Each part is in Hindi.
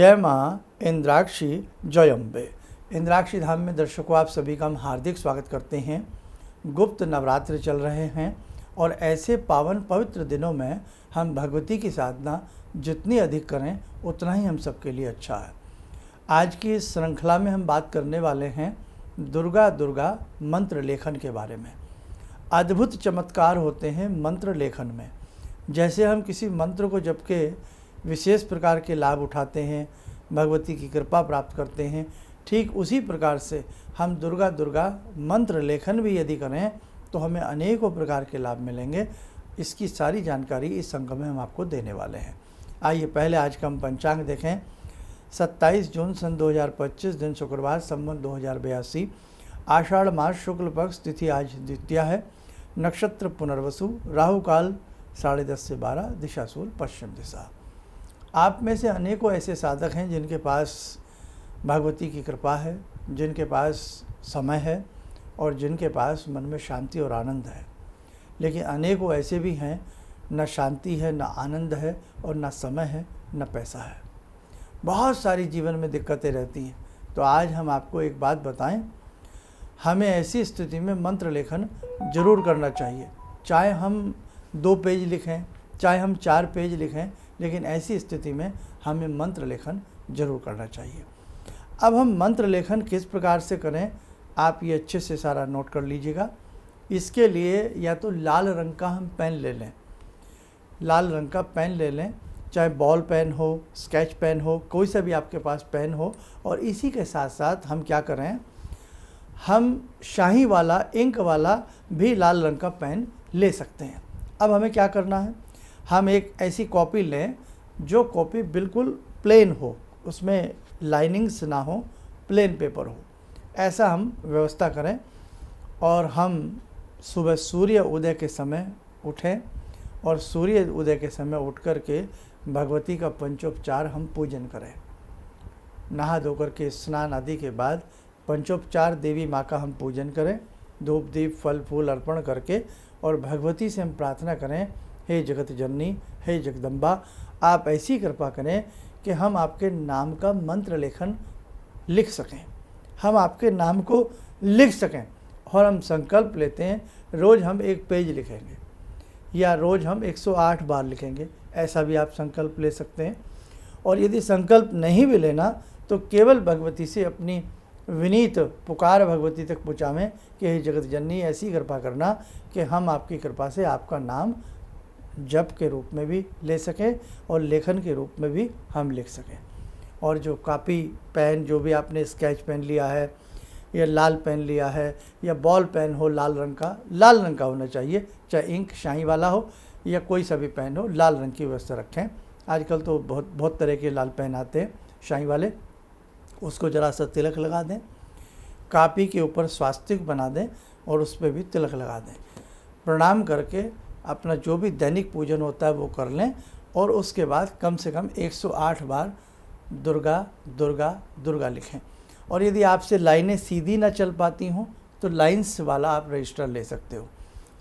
जय माँ इंद्राक्षी जय अम्बे। इंद्राक्षी धाम में दर्शकों आप सभी का हम हार्दिक स्वागत करते हैं। गुप्त नवरात्र चल रहे हैं और ऐसे पावन पवित्र दिनों में हम भगवती की साधना जितनी अधिक करें उतना ही हम सबके लिए अच्छा है। आज की इस श्रृंखला में हम बात करने वाले हैं दुर्गा मंत्र लेखन के बारे में। अद्भुत चमत्कार होते हैं मंत्र लेखन में। जैसे हम किसी मंत्र को जप के विशेष प्रकार के लाभ उठाते हैं, भगवती की कृपा प्राप्त करते हैं, ठीक उसी प्रकार से हम दुर्गा मंत्र लेखन भी यदि करें तो हमें अनेकों प्रकार के लाभ मिलेंगे। इसकी सारी जानकारी इस संगम में हम आपको देने वाले हैं। आइए पहले आज का हम पंचांग देखें। 27 जून सन 2025 दिन शुक्रवार, संवत 2082, आषाढ़ मास शुक्ल पक्ष, तिथि आज द्वितीया है, नक्षत्र पुनर्वसु, राहु काल 10:30 से 12, दिशा सूल पश्चिम दिशा। आप में से अनेकों ऐसे साधक हैं जिनके पास भगवती की कृपा है, जिनके पास समय है और जिनके पास मन में शांति और आनंद है। लेकिन अनेकों ऐसे भी हैं न शांति है, न आनंद है और न समय है, न पैसा है। बहुत सारी जीवन में दिक्कतें रहती हैं। तो आज हम आपको एक बात बताएं, हमें ऐसी स्थिति में मंत्र लेखन जरूर करना चाहिए। चाहे हम 2 पेज लिखें, चाहे हम 4 पेज लिखें, लेकिन ऐसी स्थिति में हमें मंत्र लेखन जरूर करना चाहिए। अब हम मंत्र लेखन किस प्रकार से करें, आप ये अच्छे से सारा नोट कर लीजिएगा। इसके लिए या तो लाल रंग का हम पेन ले लें, लाल रंग का पेन ले लें, चाहे बॉल पेन हो, स्केच पेन हो, कोई सा भी आपके पास पेन हो। और इसी के साथ साथ हम क्या करें, हम शाही वाला इंक वाला भी लाल रंग का पेन ले सकते हैं। अब हमें क्या करना है, हम एक ऐसी कॉपी लें जो कॉपी बिल्कुल प्लेन हो, उसमें लाइनिंग्स ना हो, प्लेन पेपर हो, ऐसा हम व्यवस्था करें। और हम सुबह सूर्य उदय के समय उठें और सूर्य उदय के समय उठ कर के भगवती का पंचोपचार हम पूजन करें। नहा धोकर के स्नान आदि के बाद पंचोपचार देवी माँ का हम पूजन करें, धूप दीप फल फूल अर्पण करके, और भगवती से हम प्रार्थना करें, हे जगत जननी, हे जगदम्बा, आप ऐसी कृपा करें कि हम आपके नाम का मंत्र लेखन लिख सकें, हम आपके नाम को लिख सकें। और हम संकल्प लेते हैं रोज़ हम 1 पेज लिखेंगे या रोज़ हम 108 बार लिखेंगे, ऐसा भी आप संकल्प ले सकते हैं। और यदि संकल्प नहीं भी लेना तो केवल भगवती से अपनी विनीत पुकार भगवती तक पहुँचावें कि हे जगत जननी, ऐसी कृपा करना कि हम आपकी कृपा से आपका नाम जप के रूप में भी ले सकें और लेखन के रूप में भी हम लिख सकें। और जो कॉपी पेन, जो भी आपने स्केच पेन लिया है या लाल पेन लिया है या बॉल पेन हो लाल रंग का होना चाहिए, चाहे इंक शाही वाला हो या कोई सा भी पेन हो, लाल रंग की व्यवस्था रखें। आजकल तो बहुत तरह के लाल पेन आते हैं शाही वाले, उसको ज़रा सा तिलक लगा दें, कॉपी के ऊपर स्वास्तिक बना दें और उस पर भी तिलक लगा दें। प्रणाम करके अपना जो भी दैनिक पूजन होता है वो कर लें और उसके बाद कम से कम 108 बार दुर्गा लिखें। और यदि आपसे लाइनें सीधी ना चल पाती हों तो लाइन्स वाला आप रजिस्टर ले सकते हो।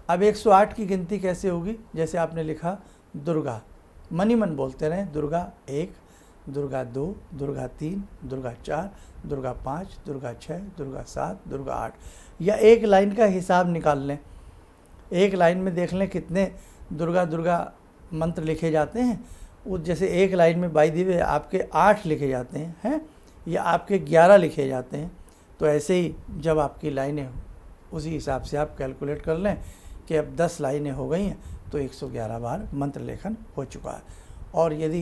अब 108 की गिनती कैसे होगी, जैसे आपने लिखा दुर्गा, मन ही मन बोलते रहें, दुर्गा 1, दुर्गा 2, दुर्गा 3, दुर्गा 4, दुर्गा 5, दुर्गा 6, दुर्गा 7, दुर्गा 8, या एक लाइन का हिसाब निकाल लें। एक लाइन में देख लें कितने दुर्गा मंत्र लिखे जाते हैं। वो जैसे एक लाइन में बाई दी आपके 8 लिखे जाते हैं या आपके 11 लिखे जाते हैं। तो ऐसे ही जब आपकी लाइनें उसी हिसाब से आप कैलकुलेट कर लें कि अब 10 लाइनें हो गई हैं तो 111 बार मंत्र लेखन हो चुका है। और यदि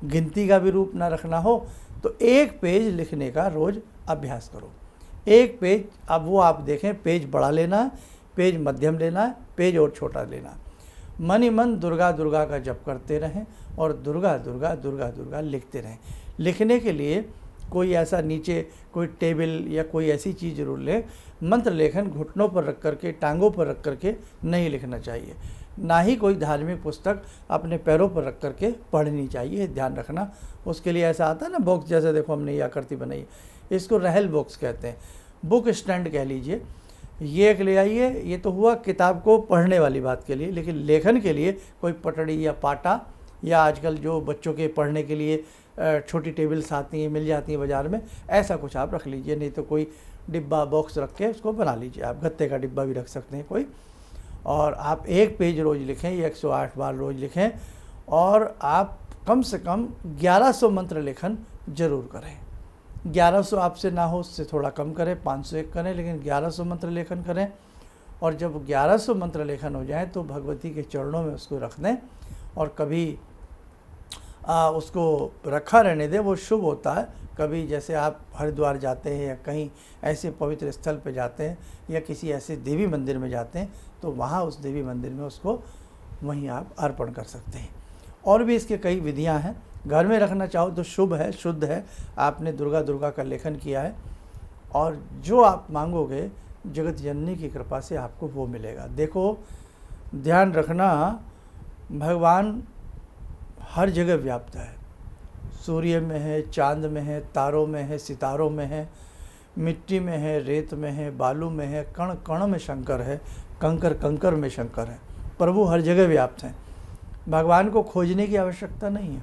गिनती का भी रूप ना रखना हो तो 1 पेज लिखने का रोज़ अभ्यास करो। 1 पेज, अब वो आप देखें, पेज बड़ा लेना है, पेज मध्यम लेना है, पेज और छोटा लेना। मन ही मन दुर्गा का जप करते रहें और दुर्गा लिखते रहें। लिखने के लिए कोई ऐसा नीचे कोई टेबल या कोई ऐसी चीज़ जरूर लें। मंत्र लेखन घुटनों पर रख करके, टांगों पर रख करके नहीं लिखना चाहिए। ना ही कोई धार्मिक पुस्तक अपने पैरों पर रख करके पढ़नी चाहिए, ध्यान रखना। उसके लिए ऐसा आता है ना बॉक्स, जैसे देखो हमने ये आकृति बनाई, इसको रहल बॉक्स कहते हैं, बुक स्टैंड कह लीजिए। ये एक ले आइए। ये तो हुआ किताब को पढ़ने वाली बात के लिए, लेकिन लेखन के लिए कोई पटड़ी या पाटा, या आजकल जो बच्चों के पढ़ने के लिए छोटी टेबल्स आती हैं, मिल जाती हैं बाज़ार में, ऐसा कुछ आप रख लीजिए। नहीं तो कोई डिब्बा बॉक्स रख के उसको बना लीजिए, आप गत्ते का डिब्बा भी रख सकते हैं कोई। और आप 1 पेज रोज़ लिखें या 108 बार रोज़ लिखें, और आप कम से कम 1100 मंत्र लेखन जरूर करें। 1100 आपसे ना हो उससे थोड़ा कम करें, 501 करें, लेकिन 1100 मंत्र लेखन करें। और जब 1100 मंत्र लेखन हो जाए तो भगवती के चरणों में उसको रख दें, और कभी उसको रखा रहने दें, वो शुभ होता है। कभी जैसे आप हरिद्वार जाते हैं या कहीं ऐसे पवित्र स्थल पर जाते हैं या किसी ऐसे देवी मंदिर में जाते हैं, तो वहाँ उस देवी मंदिर में उसको वहीं आप अर्पण कर सकते हैं। और भी इसके कई विधियां हैं। घर में रखना चाहो तो शुभ है, शुद्ध है, आपने दुर्गा का लेखन किया है, और जो आप मांगोगे जगत जननी की कृपा से आपको वो मिलेगा। देखो, ध्यान रखना, भगवान हर जगह व्याप्त है। सूर्य में है, चांद में है, तारों में है, सितारों में है, मिट्टी में है, रेत में है, बालू में है, कण कण में शंकर है, कंकर कंकर में शंकर है। प्रभु हर जगह व्याप्त हैं। भगवान को खोजने की आवश्यकता नहीं है,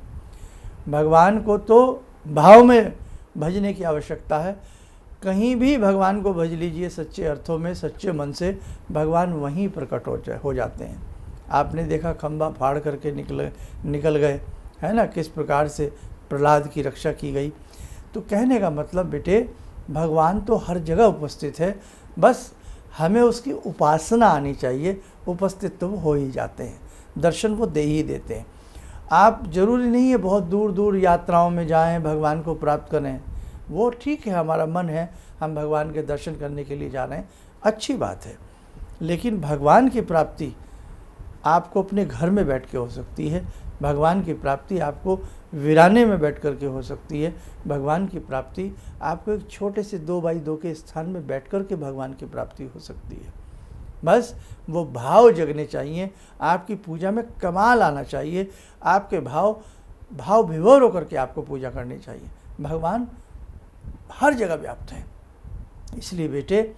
भगवान को तो भाव में भजने की आवश्यकता है। कहीं भी भगवान को भज लीजिए सच्चे अर्थों में, सच्चे मन से, भगवान वहीं प्रकट हो जाते हैं। आपने देखा खंबा फाड़ करके निकल गए, है ना, किस प्रकार से प्रहलाद की रक्षा की गई। तो कहने का मतलब बेटे, भगवान तो हर जगह उपस्थित है, बस हमें उसकी उपासना आनी चाहिए। उपस्थित तो वो हो ही जाते हैं, दर्शन वो दे ही देते हैं। आप जरूरी नहीं है बहुत दूर दूर यात्राओं में जाएं, भगवान को प्राप्त करें। वो ठीक है, हमारा मन है, हम भगवान के दर्शन करने के लिए जा रहे हैं, अच्छी बात है। लेकिन भगवान की प्राप्ति आपको अपने घर में बैठ के हो सकती है, भगवान की प्राप्ति आपको वीराने में बैठ कर के हो सकती है, भगवान की प्राप्ति आपको एक छोटे से 2x2 के स्थान में बैठ कर के भगवान की प्राप्ति हो सकती है। बस वो भाव जगने चाहिए, आपकी पूजा में कमाल आना चाहिए, आपके भाव विभोर होकर के आपको पूजा करनी चाहिए। भगवान हर जगह व्याप्त है। इसलिए बेटे,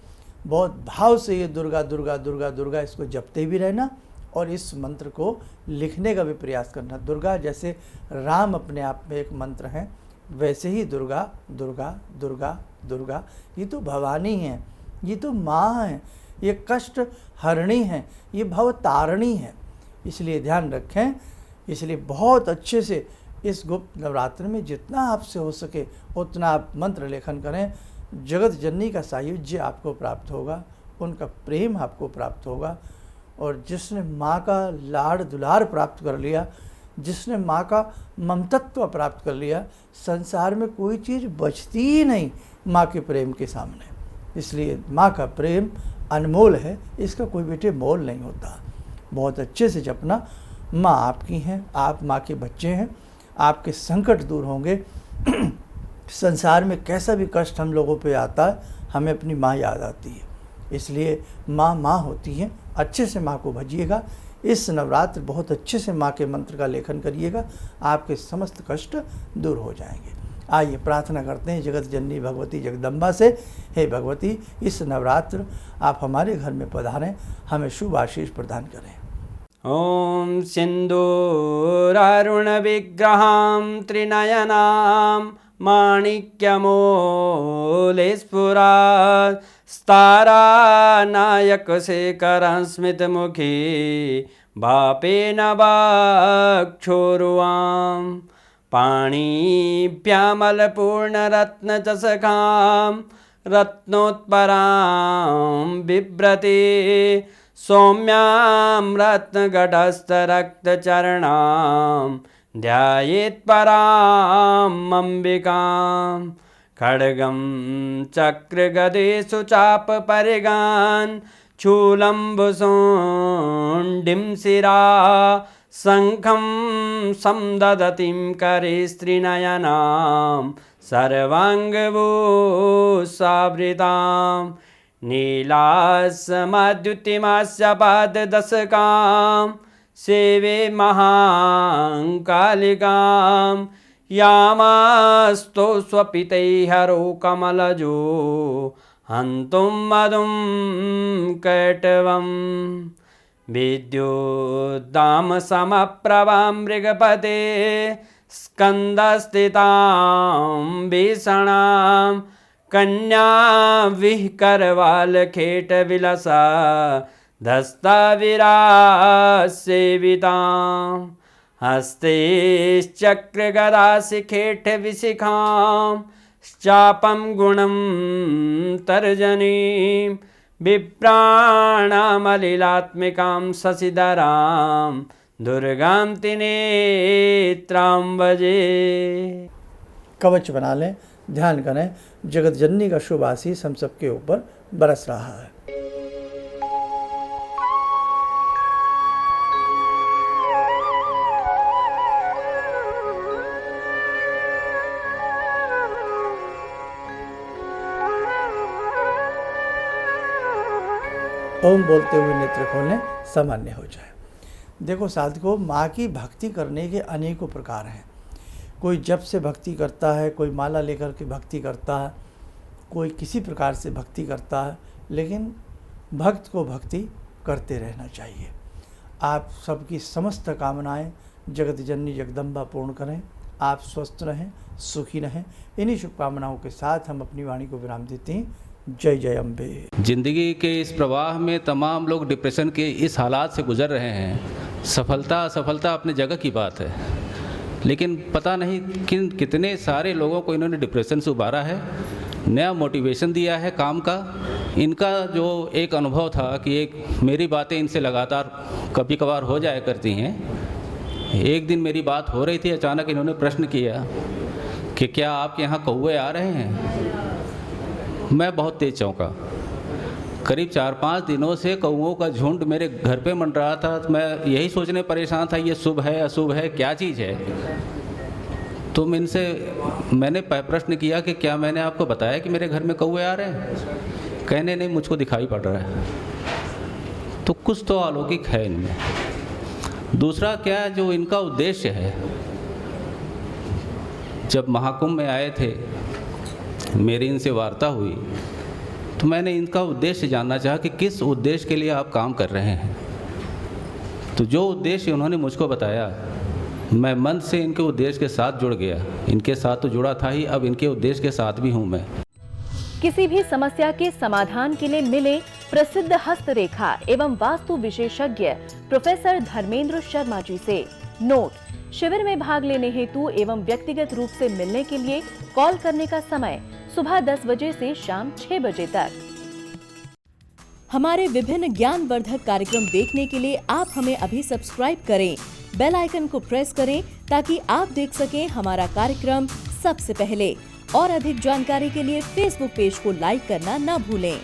बहुत भाव से ये दुर्गा दुर्गा दुर्गा दुर्गा इसको जपते भी रहना, और इस मंत्र को लिखने का भी प्रयास करना। दुर्गा जैसे राम अपने आप में एक मंत्र हैं, वैसे ही दुर्गा दुर्गा दुर्गा दुर्गा, ये तो भवानी हैं, ये तो माँ हैं, ये कष्ट हरणी हैं, ये भव तारणी हैं। इसलिए ध्यान रखें। इसलिए बहुत अच्छे से इस गुप्त नवरात्र में जितना आपसे हो सके उतना आप मंत्र लेखन करें। जगत जननी का सायुज्य आपको प्राप्त होगा, उनका प्रेम आपको प्राप्त होगा। और जिसने माँ का लाड़ दुलार प्राप्त कर लिया, जिसने माँ का ममतत्व प्राप्त कर लिया, संसार में कोई चीज़ बचती ही नहीं माँ के प्रेम के सामने। इसलिए माँ का प्रेम अनमोल है, इसका कोई बेटे मोल नहीं होता। बहुत अच्छे से जपना। माँ आपकी हैं, आप माँ के बच्चे हैं, आपके संकट दूर होंगे। संसार में कैसा भी कष्ट हम लोगों पे आता है, हमें अपनी माँ याद आती है। इसलिए माँ माँ होती हैं। अच्छे से माँ को भजिएगा। इस नवरात्र बहुत अच्छे से माँ के मंत्र का लेखन करिएगा, आपके समस्त कष्ट दूर हो जाएंगे। आइए प्रार्थना करते हैं जगत जननी भगवती जगदम्बा से। हे भगवती, इस नवरात्र आप हमारे घर में पधारें, हमें शुभ आशीष प्रदान करें। ॐ सिन्दूरारुणविग्रहां त्रिनयनां माणिक्यमूलस्फुरात् स्तारानायकशेखरं स्मितमुखी भापेन वक्षोरुवां पाणिभ्यामलपूर्णरत्नचषकां रत्नोत्परां बिभ्रति सौम्यां रत्नघटस्थरक्तचरणां ध्यायेत्पराम् अम्बिकां खड्गं चक्रगदेषु चापपरिगान् शूलम्बुशुण्डिं शिरा शङ्खं संदधतीं करे स्त्रीनयनां सर्वाङ्गभूषावृतां नीलासमद्युतिमास्य पाददशकां सेवे महाकालिकां यामास्तो स्वपितैहरो कमलजो हन्तुं मधुं कैटवं विद्युद्दामसमप्रभां मृगपते स्कंदस्थितां भीषणां कन्या विहकरवालखेट विलसा धस्ताविरासेवितां हस्तैश्चक्रगदाशिखेट विशिखां चापं गुणं तर्जनीं विप्राणामलिलात्मिकां शशिधरां दुर्गां त्रिनेत्रां भजे। कवच बना लें, ध्यान करें, जगत जननी का शुभ आशीष हम सबके ऊपर बरस रहा है। ओम बोलते हुए नेत्र खोलें, सामान्य हो जाए। देखो साधकों, माँ की भक्ति करने के अनेकों प्रकार हैं। कोई जप से भक्ति करता है, कोई माला लेकर के भक्ति करता है, कोई किसी प्रकार से भक्ति करता है, लेकिन भक्त को भक्ति करते रहना चाहिए। आप सबकी समस्त कामनाएं जगत जननी जगदम्बा पूर्ण करें। आप स्वस्थ रहें, सुखी रहें। इन्हीं शुभकामनाओं के साथ हम अपनी वाणी को विराम देते हैं। जय जय अम्बे। जिंदगी के इस प्रवाह में तमाम लोग डिप्रेशन के इस हालात से गुजर रहे हैं। सफलता असफलता अपनी जगह की बात है, लेकिन पता नहीं कितने सारे लोगों को इन्होंने डिप्रेशन से उबारा है, नया मोटिवेशन दिया है काम का। इनका जो एक अनुभव था कि एक मेरी बातें इनसे लगातार कभी कभार हो जाया करती हैं। एक दिन मेरी बात हो रही थी, अचानक इन्होंने प्रश्न किया कि क्या आपके यहाँ कौवे आ रहे हैं। मैं बहुत तेज चौंका। करीब 4-5 दिनों से कौओं का झुंड मेरे घर पे मंडरा था। तो मैं यही सोचने परेशान था, ये शुभ है अशुभ है, क्या चीज़ है। तो मैंने प्रश्न किया कि क्या मैंने आपको बताया कि मेरे घर में कौवे आ रहे हैं। कहने नहीं, मुझको दिखाई पड़ रहा है। तो कुछ तो अलौकिक है इनमें। दूसरा क्या, जो इनका उद्देश्य है, जब महाकुंभ में आए थे, मेरी इनसे वार्ता हुई, तो मैंने इनका उद्देश्य जानना चाहा कि किस उद्देश्य के लिए आप काम कर रहे हैं। तो जो उद्देश्य उन्होंने मुझको बताया, मैं मन से इनके उद्देश्य के साथ जुड़ गया। इनके साथ तो जुड़ा था ही, अब इनके उद्देश्य के साथ भी हूँ मैं। किसी भी समस्या के समाधान के लिए मिले प्रसिद्ध हस्तरेखा एवं वास्तु विशेषज्ञ प्रोफेसर धर्मेंद्र शर्मा जी से। नोट: शिविर में भाग लेने हेतु एवं व्यक्तिगत रूप से मिलने के लिए कॉल करने का समय सुबह 10 बजे से शाम 6 बजे तक। हमारे विभिन्न ज्ञानवर्धक कार्यक्रम देखने के लिए आप हमें अभी सब्सक्राइब करें, बेल आइकन को प्रेस करें ताकि आप देख सकें हमारा कार्यक्रम सबसे पहले। और अधिक जानकारी के लिए फेसबुक पेज को लाइक करना न भूलें।